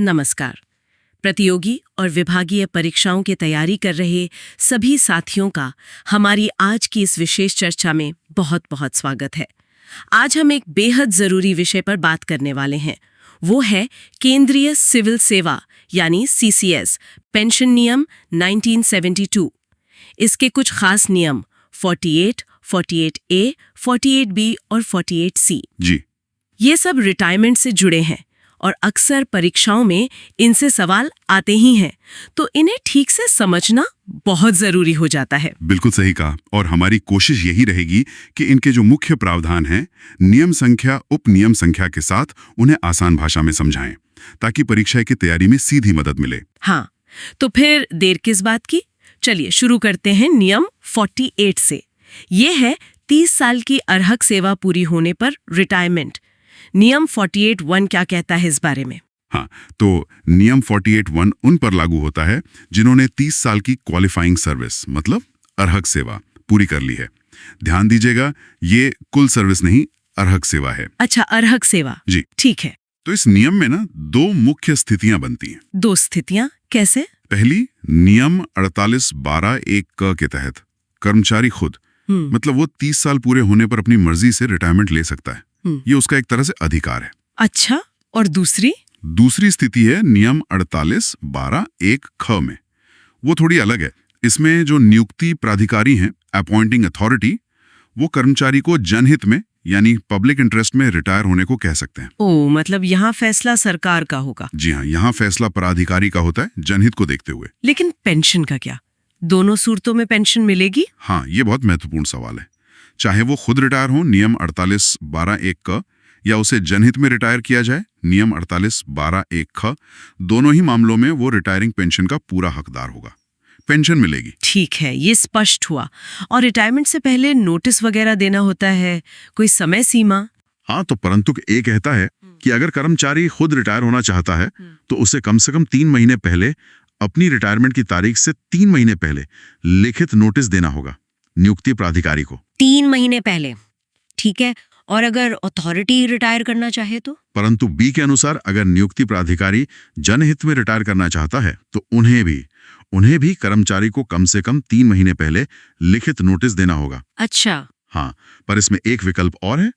नमस्कार। प्रतियोगी और विभागीय परीक्षाओं की तैयारी कर रहे सभी साथियों का हमारी आज की इस विशेष चर्चा में बहुत बहुत स्वागत है। आज हम एक बेहद जरूरी विषय पर बात करने वाले हैं। वो है केंद्रीय सिविल सेवा यानी CCS पेंशन नियम 1972। इसके कुछ खास नियम 48, 48A, 48B और 48C जी। ये सब रिटायरमेंट से जुड़े हैं और अक्सर परीक्षाओं में इनसे सवाल आते ही हैं, तो इन्हें ठीक से समझना बहुत जरूरी हो जाता है। बिल्कुल सही कहा, और हमारी कोशिश यही रहेगी कि इनके जो मुख्य प्रावधान हैं, नियम संख्या उप नियम संख्या के साथ उन्हें आसान भाषा में समझाएं, ताकि परीक्षा की तैयारी में सीधी मदद मिले। हाँ, तो फिर देर किस बात की, चलिए शुरू करते हैं नियम 48 से। ये है 30 साल की अर्हक सेवा पूरी होने पर रिटायरमेंट। नियम 48(1) क्या कहता है इस बारे में? हाँ, तो नियम 48(1) उन पर लागू होता है जिन्होंने 30 साल की क्वालिफाइंग सर्विस मतलब अर्हक सेवा पूरी कर ली है। ध्यान दीजिएगा, ये कुल सर्विस नहीं, अर्हक सेवा है। अच्छा, अर्हक सेवा। जी, ठीक है। तो इस नियम में ना 2 मुख्य स्थितियां बनती हैं। 2 स्थितियां कैसे? पहली, नियम 48(12)(1) क के तहत कर्मचारी खुद मतलब वो 30 साल पूरे होने पर अपनी मर्जी से रिटायरमेंट ले सकता है। ये उसका एक तरह से अधिकार है। अच्छा, और दूसरी स्थिति है नियम 48(12)(1) ख में। वो थोड़ी अलग है। इसमें जो नियुक्ति प्राधिकारी हैं, अपॉइंटिंग अथॉरिटी, वो कर्मचारी को जनहित में यानी पब्लिक इंटरेस्ट में रिटायर होने को कह सकते हैं। ओ, मतलब यहाँ फैसला सरकार का होगा। जी हाँ, यहाँ फैसला प्राधिकारी का होता है, जनहित को देखते हुए। लेकिन पेंशन का क्या? दोनों सूरतों में पेंशन मिलेगी? हाँ, ये बहुत महत्वपूर्ण सवाल है। चाहे वो खुद रिटायर हो नियम 48(12)(1) क, या उसे जनहित में रिटायर किया जाए नियम 48(12)(1) ख, दोनों ही मामलों में वो रिटायरिंग पेंशन का पूरा हकदार होगा। पेंशन मिलेगी। ठीक है, ये स्पष्ट हुआ। और रिटायरमेंट से पहले नोटिस वगैरह देना होता है, कोई समय सीमा? हाँ, तो परंतु ये कहता है कि अगर कर्मचारी खुद रिटायर होना चाहता है तो उसे कम से कम 3 महीने पहले, अपनी रिटायरमेंट की तारीख से 3 महीने पहले लिखित नोटिस देना होगा नियुक्ति प्राधिकारी को। 3 महीने पहले, ठीक है। और अगर अथॉरिटी रिटायर करना चाहे तो? परंतु बी के अनुसार अगर नियुक्ति प्राधिकारी जनहित में रिटायर करना चाहता है तो उन्हें भी कर्मचारी को कम से कम 3 महीने पहले लिखित नोटिस देना होगा। अच्छा। हाँ, पर इसमें एक विकल्प और है।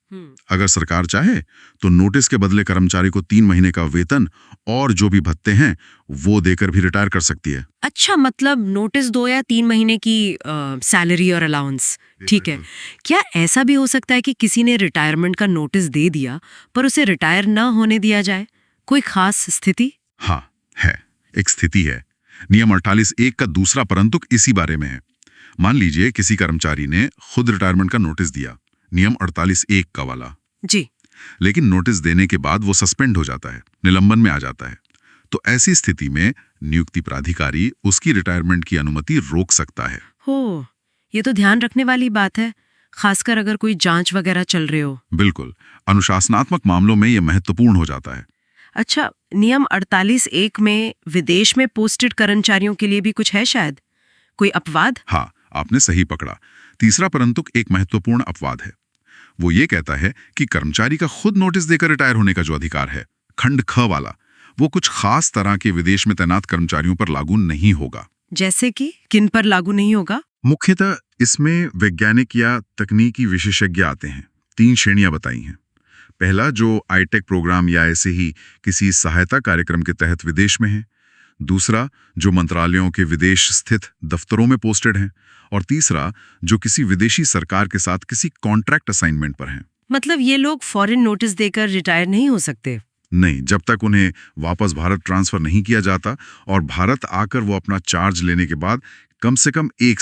अगर सरकार चाहे तो नोटिस के बदले कर्मचारी को 3 महीने का वेतन और जो भी भत्ते हैं वो देकर भी रिटायर कर सकती है। अच्छा, मतलब नोटिस 2 या 3 महीने की सैलरी और अलाउंस। ठीक है। क्या ऐसा भी हो सकता है कि किसी ने रिटायरमेंट का नोटिस दे दिया पर उसे रिटायर न होने दिया जाए? कोई खास स्थिति? हाँ, है, एक स्थिति है। नियम 48(1) का दूसरा परंतु इसी बारे में है। मान लीजिए किसी कर्मचारी ने खुद रिटायरमेंट का नोटिस दिया, नियम 48(1) का वाला जी, लेकिन नोटिस देने के बाद वो सस्पेंड हो जाता है, निलंबन में आ जाता है। तो ऐसी स्थिति में नियुक्ति प्राधिकारी उसकी रिटायरमेंट की अनुमति रोक सकता है। हो, ये तो ध्यान रखने वाली बात है, खासकर अगर कोई जांच वगैरह चल रहे हो। बिल्कुल, अनुशासनात्मक मामलों में यह महत्वपूर्ण हो जाता है। अच्छा, नियम 48(1) में विदेश में पोस्टेड कर्मचारियों के लिए भी कुछ है शायद? कोई अपवाद? हाँ, आपने सही पकड़ा। तीसरा परंतु एक महत्वपूर्ण अपवाद है। वो ये कहता है कि कर्मचारी का खुद नोटिस देकर रिटायर होने का जो अधिकार है, खंड ख वाला, वो कुछ खास तरह के विदेश में तैनात कर्मचारियों पर लागू नहीं होगा। जैसे कि किन पर लागू नहीं होगा? मुख्यतः इसमें वैज्ञानिक या तकनीकी विशेषज्ञ आते हैं। 3 श्रेणियां बताई हैं। पहला, जो आईटेक प्रोग्राम या ऐसे ही किसी सहायता कार्यक्रम के तहत विदेश में है। दूसरा, जो मंत्रालयों के विदेश स्थित दफ्तरों में पोस्टेड हैं। और तीसरा, जो किसी विदेशी सरकार के साथ किसी कॉन्ट्रैक्ट असाइनमेंट पर हैं। मतलब ये लोग फॉरेन नोटिस देकर रिटायर नहीं हो सकते? नहीं, जब तक उन्हें वापस भारत ट्रांसफर नहीं किया जाता और भारत आकर वो अपना चार्ज लेने के बाद कम से कम 1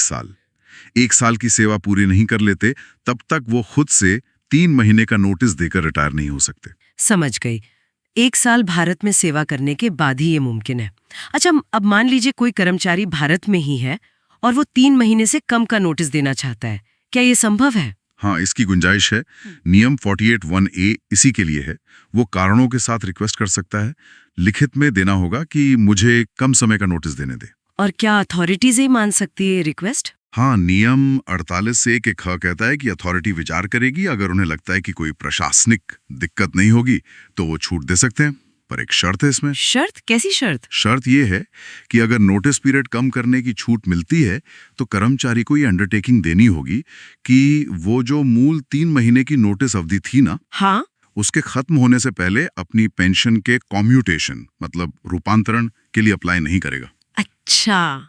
साल की सेवा पूरी नहीं कर लेते, तब तक वो खुद से 3 महीने का नोटिस देकर रिटायर नहीं हो सकते। समझ गई। 1 साल भारत में सेवा करने के बाद ही ये मुमकिन है। अच्छा, अब मान लीजिए कोई कर्मचारी भारत में ही है और वो 3 महीने से कम का नोटिस देना चाहता है, क्या ये संभव है? हाँ, इसकी गुंजाइश है। नियम 48(1)(a) इसी के लिए है। वो कारणों के साथ रिक्वेस्ट कर सकता है, लिखित में देना होगा कि मुझे कम समय का नोटिस देने दे। और क्या अथॉरिटीज ही मान सकती है रिक्वेस्ट? हाँ, नियम 48(a) के ख कहता है कि अथॉरिटी विचार करेगी। अगर उन्हें लगता है कि कोई प्रशासनिक दिक्कत नहीं होगी तो वो छूट दे सकते हैं। पर एक शर्त है इसमें। शर्त? कैसी शर्त? शर्त ये है कि अगर नोटिस पीरियड कम करने की छूट मिलती है तो कर्मचारी को ये अंडरटेकिंग देनी होगी कि वो जो मूल 3 महीने की नोटिस अवधि थी ना, हाँ, उसके खत्म होने से पहले अपनी पेंशन के कॉम्यूटेशन मतलब रूपांतरण के लिए अप्लाई नहीं करेगा। अच्छा,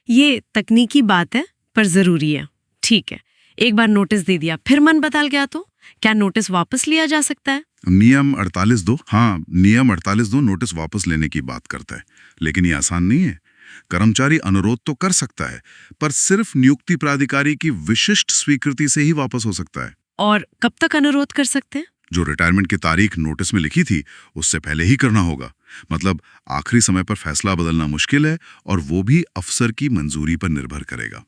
ये तकनीकी बात है पर जरूरी है। ठीक है, एक बार नोटिस दे दिया फिर मन बदल गया तो क्या नोटिस वापस लिया जा सकता है? नियम 48(2, हाँ, नियम 48(2) नोटिस वापस लेने की बात करता है, लेकिन ये आसान नहीं है। कर्मचारी अनुरोध तो कर सकता है, पर सिर्फ नियुक्ति प्राधिकारी की विशिष्ट स्वीकृति से ही वापस हो सकता है। और कब तक अनुरोध कर सकते हैं? जो रिटायरमेंट की तारीख नोटिस में लिखी थी उससे पहले ही करना होगा। मतलब आखिरी समय पर फैसला बदलना मुश्किल है और वो भी अफसर की मंजूरी पर निर्भर करेगा।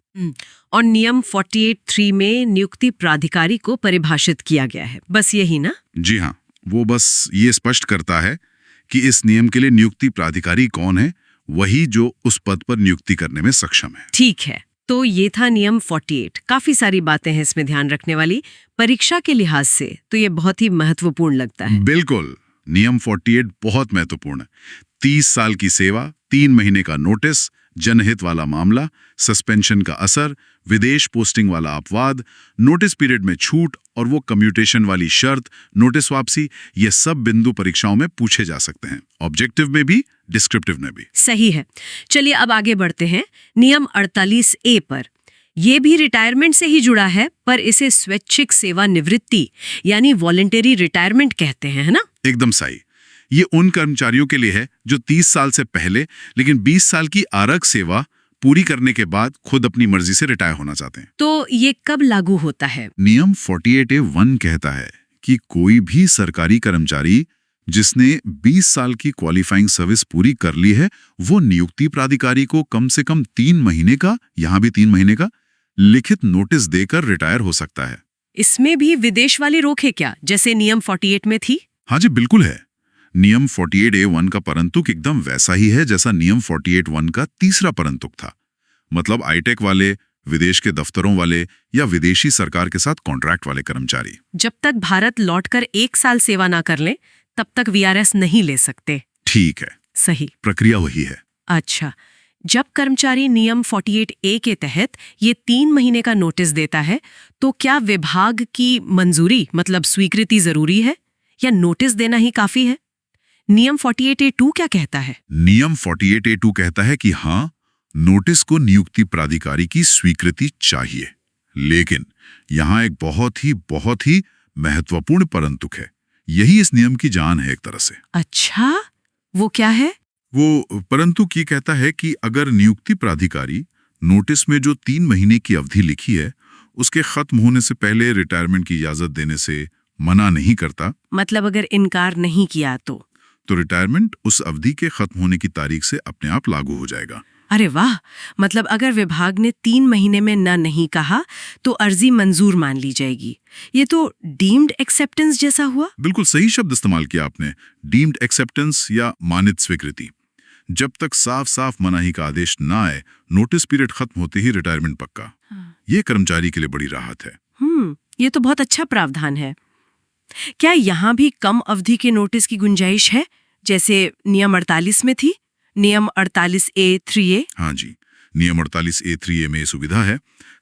और नियम 48(3) में नियुक्ति प्राधिकारी को परिभाषित किया गया है, बस यही ना? जी हाँ, वो बस ये स्पष्ट करता है कि इस नियम के लिए नियुक्ति प्राधिकारी कौन है, वही जो उस पद पर नियुक्ति करने में सक्षम है। ठीक है, तो ये था नियम 48। काफी सारी बातें हैं इसमें ध्यान रखने वाली। परीक्षा के लिहाज से तो ये बहुत ही महत्वपूर्ण लगता है। बिल्कुल, नियम 48 बहुत महत्वपूर्ण है। 30 साल की सेवा, 3 महीने का नोटिस, जनहित वाला मामला, सस्पेंशन का असर, विदेश पोस्टिंग वाला अपवाद, नोटिस पीरियड में छूट और वो कम्यूटेशन वाली शर्त, नोटिस वापसी, ये सब बिंदु परीक्षाओं में पूछे जा सकते हैं, ऑब्जेक्टिव में भी, डिस्क्रिप्टिव में भी। सही है। चलिए अब आगे बढ़ते हैं नियम 48(a) पर। ये भी रिटायरमेंट से ही जुड़ा है, पर इसे स्वैच्छिक सेवानिवृत्ति यानी वॉलंटरी रिटायरमेंट कहते हैं, है ना? एकदम सही। ये उन कर्मचारियों के लिए है जो 30 साल से पहले लेकिन 20 साल की आरग सेवा पूरी करने के बाद खुद अपनी मर्जी से रिटायर होना चाहते हैं। तो ये कब लागू होता है? नियम 48(1) कहता है कि कोई भी सरकारी कर्मचारी जिसने 20 साल की क्वालिफाइंग सर्विस पूरी कर ली है, वो नियुक्ति प्राधिकारी को कम से कम 3 महीने का, यहाँ भी 3 महीने का, लिखित नोटिस देकर रिटायर हो सकता है। इसमें भी विदेश वाली रोक है क्या, जैसे नियम 48 में थी? हाँ जी, बिल्कुल है। नियम 48(a)(1) का परंतुक एकदम वैसा ही है जैसा नियम 48(1) का तीसरा परंतुक था। मतलब आईटेक वाले, विदेश के दफ्तरों वाले या विदेशी सरकार के साथ कॉन्ट्रैक्ट वाले कर्मचारी जब तक भारत लौटकर 1 साल सेवा ना कर लें तब तक वीआरएस नहीं ले सकते। ठीक है, सही, प्रक्रिया वही है। अच्छा, जब कर्मचारी नियम 48(a) के तहत ये 3 महीने का नोटिस देता है तो क्या विभाग की मंजूरी मतलब स्वीकृति जरूरी है या नोटिस देना ही काफी है? नियम 48(2) क्या कहता है? नियम 48(2) कहता है कि हाँ, नोटिस को नियुक्ति प्राधिकारी की स्वीकृति चाहिए, लेकिन यहाँ एक बहुत ही महत्वपूर्ण परंतुक है। यही इस नियम की जान है एक तरह से। अच्छा, वो क्या है? वो परंतुक ये कहता है कि अगर नियुक्ति प्राधिकारी नोटिस में जो 3 महीने की अवधि लिखी है उसके खत्म होने से पहले रिटायरमेंट की इजाजत देने से मना नहीं करता, मतलब अगर इनकार नहीं किया तो रिटायरमेंट उस अवधि के खत्म होने की तारीख से अपने आप लागू हो जाएगा। अरे वाह, मतलब अगर विभाग ने 3 महीने में न नहीं कहा तो अर्जी मंजूर मान ली जाएगी। ये तो डीम्ड एक्सेप्टेंस जैसा हुआ। बिल्कुल सही शब्द इस्तेमाल किया आपने, डीम्ड एक्सेप्टेंस या मानित स्वीकृति। जब तक साफ साफ मनाही का आदेश ना आए, नोटिस पीरियड खत्म होते ही रिटायरमेंट पक्का। ये कर्मचारी के लिए बड़ी राहत है। ये तो बहुत अच्छा प्रावधान है। क्या यहाँ भी कम अवधि के नोटिस की गुंजाइश है, जैसे नियम 48 में थी? नियम 48(a)(3)(a)? हाँ जी, नियम 48(a)(3)(a) में सुविधा है।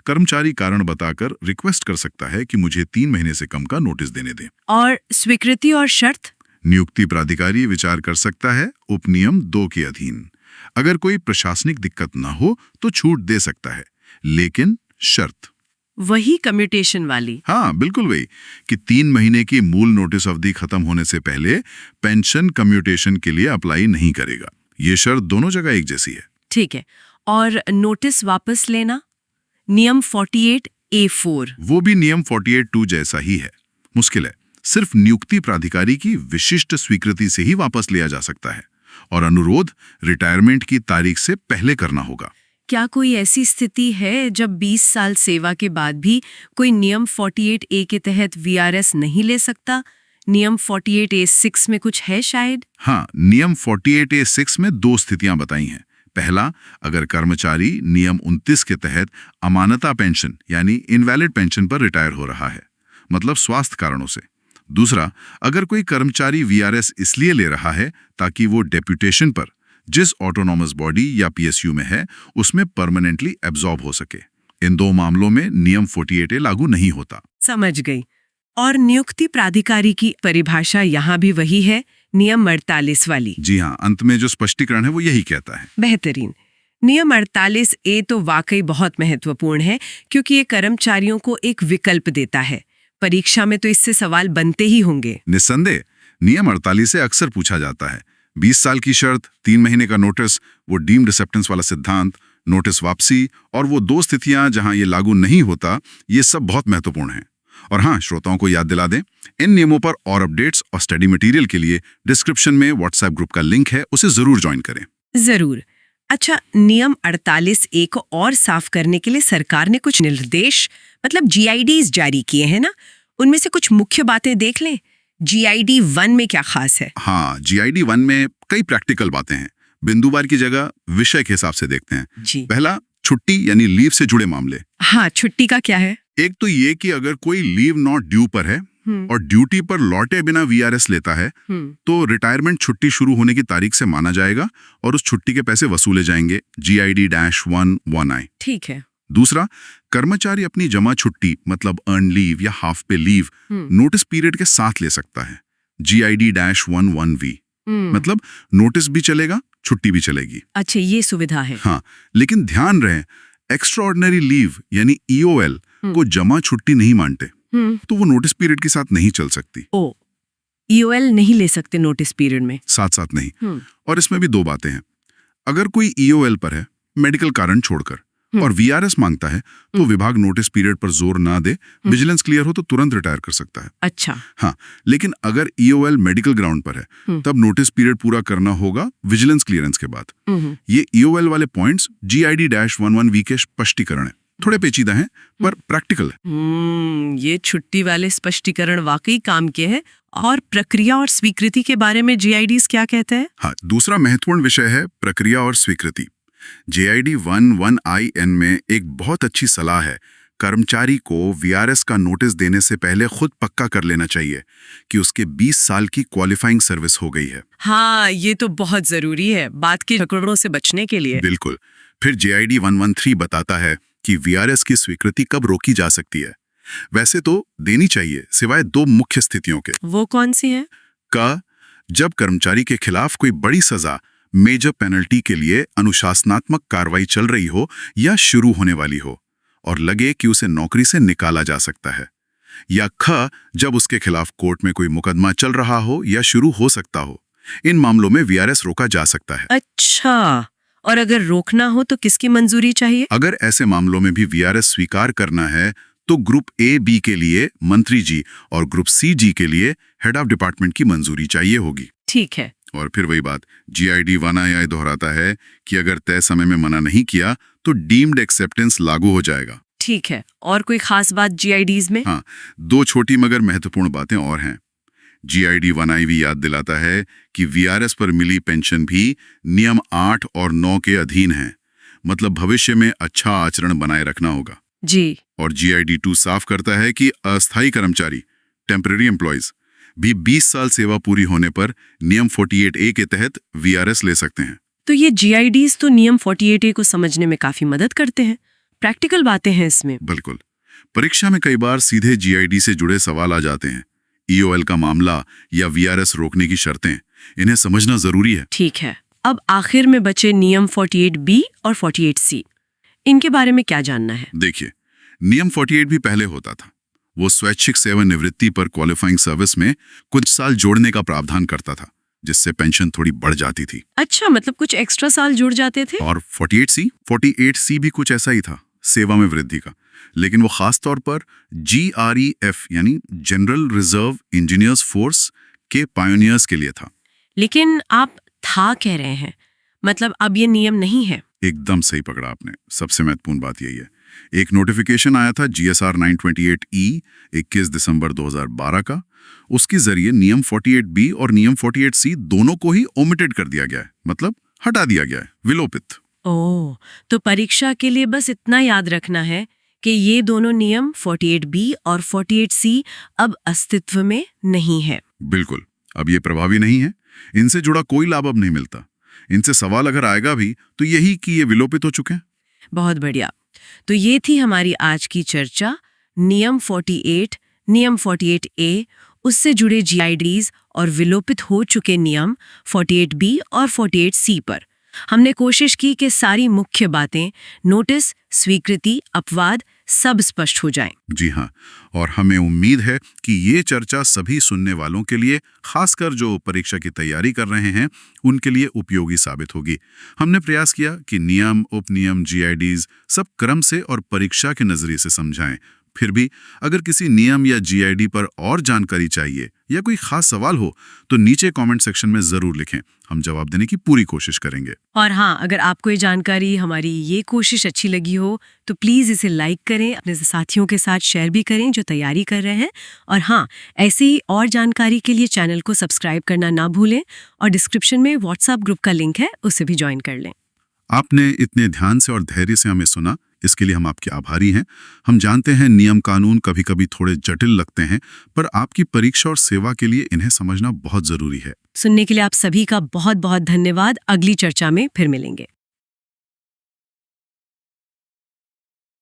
कर्मचारी कारण बताकर रिक्वेस्ट कर सकता है कि मुझे 3 महीने से कम का नोटिस देने दें। और स्वीकृति और शर्त? नियुक्ति प्राधिकारी विचार कर सकता है उपनियम 2 के अधीन। अगर कोई प्रशासनिक दिक्कत ना हो तो छूट दे सकता है, लेकिन शर्त वही कम्यूटेशन वाली। हाँ, बिल्कुल वही कि 3 महीने की मूल नोटिस अवधि खत्म होने से पहले पेंशन कम्यूटेशन के लिए अप्लाई नहीं करेगा। ये शर्त दोनों जगह एक जैसी है। ठीक है, और नोटिस वापस लेना? नियम 48(a)(4)। वो भी नियम 48(2) जैसा ही है। मुश्किल है, सिर्फ नियुक्ति प्राधिकारी की विशिष्ट स्वीकृति से ही वापस लिया जा सकता है और अनुरोध रिटायरमेंट की तारीख से पहले करना होगा। क्या कोई ऐसी स्थिति है जब 20 साल सेवा के बाद भी कोई नियम 48(a) के तहत वीआरएस नहीं ले सकता? नियम 48(a)(6) में कुछ है शायद? हाँ, नियम 48(a)(6) में 2 स्थितियां बताई हैं। पहला, अगर कर्मचारी नियम 29 के तहत अमानता पेंशन यानी इनवैलिड पेंशन पर रिटायर हो रहा है, मतलब स्वास्थ्य कारणों से। दूसरा, अगर कोई कर्मचारी वीआरएस इसलिए ले रहा है ताकि वो डेप्यूटेशन पर जिस ऑटोनॉमस बॉडी या पीएसयू में है उसमें परमानेंटली एब्जॉर्ब हो सके, इन दो मामलों में नियम 48A लागू नहीं होता। समझ गई। और नियुक्ति प्राधिकारी की परिभाषा यहाँ भी वही है, नियम 48 वाली। जी हाँ, अंत में जो स्पष्टीकरण है वो यही कहता है। बेहतरीन। नियम 48A तो वाकई बहुत महत्वपूर्ण है क्योंकि ये कर्मचारियों को एक विकल्प देता है। परीक्षा में तो इससे सवाल बनते ही होंगे। निस्संदेह, नियम 48 से अक्सर पूछा जाता है। 20 साल की शर्त, 3 महीने का नोटिस, वो डीम्ड एक्सेप्टेंस वाला सिद्धांत, नोटिस वापसी और वो 2 स्थितियां जहां ये लागू नहीं होता, ये सब बहुत महत्वपूर्ण हैं। और हाँ, श्रोताओं को याद दिला दें, इन नियमों पर और अपडेट्स और स्टडी मटेरियल के लिए डिस्क्रिप्शन में व्हाट्सएप ग्रुप का लिंक है, उसे जरूर ज्वाइन करें। जरूर। अच्छा, नियम 48A को और साफ करने के लिए सरकार ने कुछ निर्देश मतलब GIDs जारी किए हैं ना, उनमें से कुछ मुख्य बातें देख लें। GID 1 में क्या खास है? हाँ, GID 1 में कई प्रैक्टिकल बातें हैं। बिंदुवार की जगह विषय के हिसाब से देखते हैं। जी। पहला, छुट्टी यानी लीव से जुड़े मामले। हाँ, छुट्टी का क्या है? एक तो ये कि अगर कोई लीव नॉट ड्यू पर है और ड्यूटी पर लौटे बिना वीआरएस लेता है तो रिटायरमेंट छुट्टी शुरू होने की तारीख से माना जाएगा और उस छुट्टी के पैसे वसूले जाएंगे, GID-1I। ठीक है। दूसरा, कर्मचारी अपनी जमा छुट्टी मतलब अर्न लीव या हाफ पे लीव नोटिस पीरियड के साथ ले सकता है, GID-11V। मतलब नोटिस भी चलेगा, छुट्टी भी चलेगी। अच्छा, ये सुविधा है। हाँ, लेकिन ध्यान रहे, एक्स्ट्राऑर्डिनरी लीव यानी EOL को जमा छुट्टी नहीं मानते, तो वो नोटिस पीरियड के साथ नहीं चल सकती। ओ, EOL नहीं ले सकते नोटिस पीरियड में? साथ साथ नहीं। और इसमें भी 2 बातें हैं। अगर कोई EOL पर है मेडिकल कारण छोड़कर और वीआरएस मांगता है तो विभाग नोटिस पीरियड पर जोर ना दे, विजिलेंस क्लियर हो तो तुरंत रिटायर कर सकता है। अच्छा। हाँ, लेकिन अगर EOL मेडिकल ग्राउंड पर है तब नोटिस पीरियड पूरा करना होगा विजिलेंस क्लियरेंस के बाद। ये EOL वाले पॉइंट्स GID-11V के स्पष्टीकरण है, थोड़े पेचीदा हैं पर प्रैक्टिकल है। ये छुट्टी वाले स्पष्टीकरण वाकई काम के हैं। और प्रक्रिया और स्वीकृति के बारे में GIDs क्या कहते हैं? हाँ, दूसरा महत्वपूर्ण विषय है प्रक्रिया और स्वीकृति। GID-11IN में एक बहुत अच्छी सलाह है, कर्मचारी को वीआरएस का नोटिस देने से पहले खुद पक्का कर लेना चाहिए कि उसके 20 साल की क्वालिफाइंग सर्विस हो गई है। हाँ, ये तो बहुत जरूरी है बात की झगड़ों से बचने के लिए। बिल्कुल। फिर GID-113 बताता है कि वीआरएस की स्वीकृति कब रोकी जा सकती है। वैसे तो देनी चाहिए, सिवाय 2 मुख्य स्थितियों के। वो कौन सी है? जब कर्मचारी के खिलाफ कोई बड़ी सजा, मेजर पेनल्टी के लिए अनुशासनात्मक कार्रवाई चल रही हो या शुरू होने वाली हो और लगे कि उसे नौकरी से निकाला जा सकता है। या जब उसके खिलाफ कोर्ट में कोई मुकदमा चल रहा हो या शुरू हो सकता हो। इन मामलों में वीआरएस रोका जा सकता है। अच्छा, और अगर रोकना हो तो किसकी मंजूरी चाहिए? अगर ऐसे मामलों में भी वीआरएस स्वीकार करना है तो ग्रुप A-B के लिए मंत्री जी और ग्रुप C-G के लिए हेड ऑफ डिपार्टमेंट की मंजूरी चाहिए होगी। ठीक है। और फिर वही बात, GID-1I दोहराता है कि अगर तय समय में मना नहीं किया तो डीम्ड एक्सेप्टेंस लागू हो जाएगा। ठीक है। और कोई खास बात GIDs में? हाँ, 2 छोटी मगर महत्वपूर्ण बातें और हैं। GID-1I भी याद दिलाता है कि वीआरएस पर मिली पेंशन भी नियम 8 और 9 के अधीन है, मतलब भविष्य में अच्छा आचरण बनाए रखना होगा। जी। और GID-2 साफ करता है कि अस्थायी कर्मचारी, टेम्पररी एम्प्लॉयज भी 20 साल सेवा पूरी होने पर नियम 48A के तहत वीआरएस ले सकते हैं। तो ये GIDs तो नियम 48A को समझने में काफी मदद करते हैं। प्रैक्टिकल बातें हैं इसमें। बिल्कुल। परीक्षा में कई बार सीधे GID से जुड़े सवाल आ जाते हैं। EOL का मामला या वीआरएस रोकने की शर्तें, इन्हें समझना जरूरी है। ठीक है। अब आखिर में बचे नियम 48B और 48C। इनके बारे में क्या जानना है? देखिए, नियम 48 भी पहले होता था। वो स्वैच्छिक सेवानिवृत्ति पर क्वालिफाइंग सर्विस में कुछ साल जोड़ने का प्रावधान करता था, जिससे पेंशन थोड़ी बढ़ जाती थी। अच्छा, मतलब कुछ एक्स्ट्रा साल जुड़ जाते थे? और 48C भी कुछ ऐसा ही था, सेवा में वृद्धि का, लेकिन वो खास तौर पर GREF यानी जनरल रिजर्व इंजीनियर्स फोर्स के पायोनियर्स के लिए था। लेकिन आप था कह रहे हैं, मतलब अब ये नियम नहीं है? एकदम सही पकड़ा आपने। सबसे महत्वपूर्ण बात यही है। एक नोटिफिकेशन आया था GSR 928E 21 दिसंबर 2012 का। उसके जरिए नियम 48B और नियम 48C दोनों को ही ओमिटेड कर दिया गया है, मतलब हटा दिया गया है, विलोपित। ओह, तो परीक्षा के लिए बस इतना याद रखना है कि ये दोनों नियम 48B और 48C अब अस्तित्व में नहीं है। बिल्कुल, अब ये प्रभावी नहीं है। इनसे जुड़ा कोई लाभ अब नहीं मिलता। इनसे सवाल अगर आएगा भी तो यही कि ये विलोपित हो चुके हैं। बहुत बढ़िया। तो ये थी हमारी आज की चर्चा नियम 48, नियम 48A, उससे जुड़े GIDs और विलोपित हो चुके नियम 48B और 48C पर। हमने कोशिश की कि सारी मुख्य बातें, नोटिस, स्वीकृति, अपवाद सब स्पष्ट हो जाएं। जी हाँ, और हमें उम्मीद है कि ये चर्चा सभी सुनने वालों के लिए, खासकर जो परीक्षा की तैयारी कर रहे हैं, उनके लिए उपयोगी साबित होगी। हमने प्रयास किया कि नियम, उपनियम, GIDs सब क्रम से और परीक्षा के नजरिए से समझाएं। फिर भी अगर किसी नियम या GID पर और जानकारी चाहिए या कोई खास सवाल हो तो नीचे कमेंट सेक्शन में जरूर लिखें, हम जवाब देने की पूरी कोशिश करेंगे। और हाँ, अगर आपको ये जानकारी, हमारी ये कोशिश अच्छी लगी हो तो प्लीज़ इसे लाइक करें, अपने साथियों के साथ शेयर भी करें जो तैयारी कर रहे हैं। और हाँ, ऐसे ही और जानकारी के लिए चैनल को सब्सक्राइब करना ना भूलें और डिस्क्रिप्शन में व्हाट्सएप ग्रुप का लिंक है, उसे भी ज्वाइन कर लें। आपने इतने ध्यान से और धैर्य से हमें सुना, इसके लिए हम आपके आभारी हैं। हम जानते हैं नियम कानून कभी कभी थोड़े जटिल लगते हैं, पर आपकी परीक्षा और सेवा के लिए इन्हें समझना बहुत जरूरी है। सुनने के लिए आप सभी का बहुत बहुत धन्यवाद। अगली चर्चा में फिर मिलेंगे।